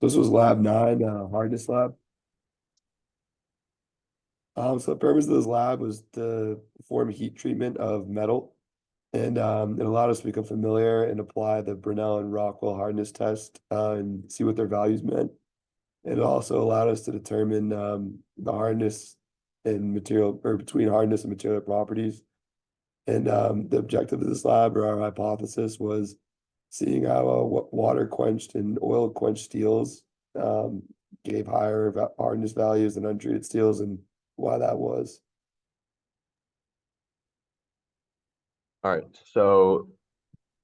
This was lab 9, hardness lab. So the purpose of this lab was to perform heat treatment of metal, and it allowed us to become familiar and apply the Brinell and Rockwell hardness test and see what their values meant. And it also allowed us to determine the hardness and material, or between hardness and material properties. And the objective of this lab, or our hypothesis, was seeing how water quenched and oil quenched steels um, gave higher hardness values than untreated steels, and why that was. All right, so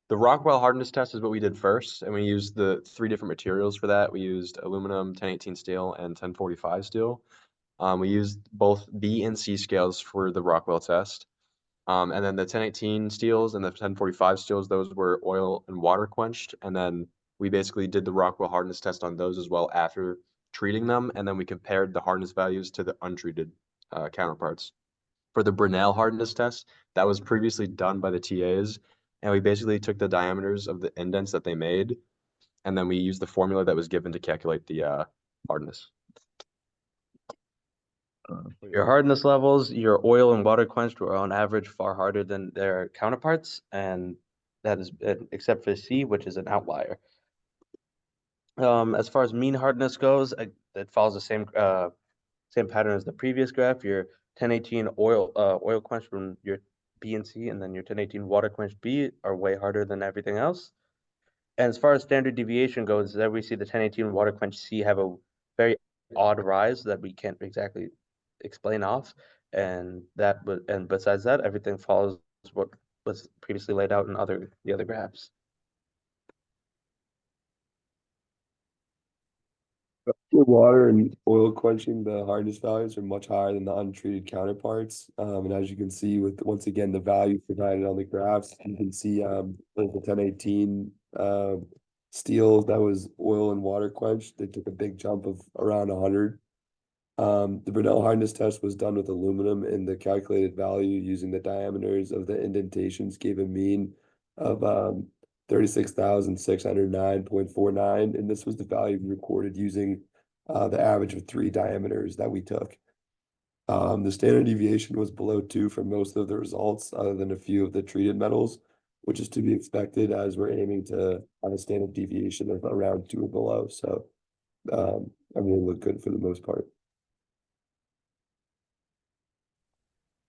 the Rockwell hardness test is what we did first, and we used the three different materials for that. We used aluminum, 1018 steel, and 1045 steel. We used both B and C scales for the Rockwell test. And then the 1018 steels and the 1045 steels, those were oil and water quenched. And then we basically did the Rockwell hardness test on those as well after treating them. And then we compared the hardness values to the untreated counterparts. For the Brinell hardness test, that was previously done by the TAs. And we basically took the diameters of the indents that they made, and then we used the formula that was given to calculate the hardness. Your hardness levels, your oil and water quenched were on average far harder than their counterparts, and that is except for C, which is an outlier. As far as mean hardness goes, it follows the same pattern as the previous graph. Your 1018 oil quenched from your B and C, and then your 1018 water quenched B are way harder than everything else. And as far as standard deviation goes, there we see the 1018 water quenched C have a very odd rise that we can't exactly explain off. And besides that, everything follows what was previously laid out in the other graphs. The water and oil quenching, the hardness values are much higher than the untreated counterparts. And as you can see with, once again, the value provided on the graphs, you can see like the 1018 steel that was oil and water quenched, they took a big jump of around 100. The Brinell hardness test was done with aluminum, and the calculated value using the diameters of the indentations gave a mean of 36,609.49. And this was the value recorded using the average of three diameters that we took. The standard deviation was below 2 for most of the results, other than a few of the treated metals, which is to be expected as we're aiming to have a standard deviation of around 2 or below. So everything looked good for the most part.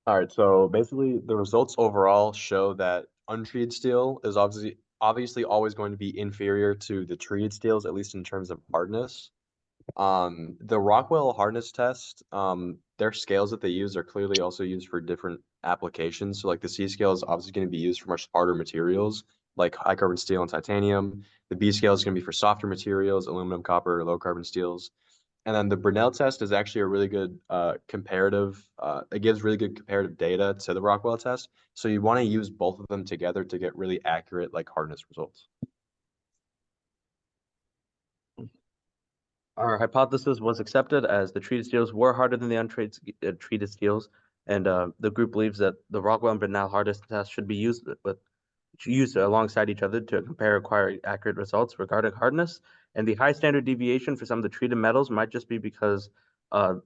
All right, so basically the results overall show that untreated steel is obviously always going to be inferior to the treated steels, at least in terms of hardness. The Rockwell hardness test, their scales that they use are clearly also used for different applications. So like the C scale is obviously going to be used for much harder materials like high carbon steel and titanium. The B scale is going to be for softer materials, aluminum, copper, low carbon steels. And then the Brinell test is actually a really good comparative, it gives really good comparative data to the Rockwell test. So you want to use both of them together to get really accurate like hardness results. Our hypothesis was accepted as the treated steels were harder than the treated steels, and the group believes that the Rockwell and Brinell hardness test should be used alongside each other to compare acquire accurate results regarding hardness. And the high standard deviation for some of the treated metals might just be because there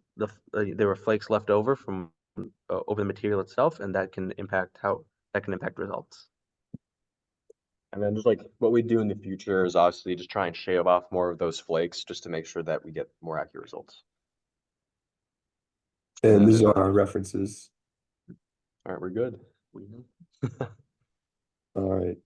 were flakes left over from over the material itself, and that can impact results. And then just like what we do in the future is obviously just try and shave off more of those flakes just to make sure that we get more accurate results. And these are our references. All right, we're good. All right.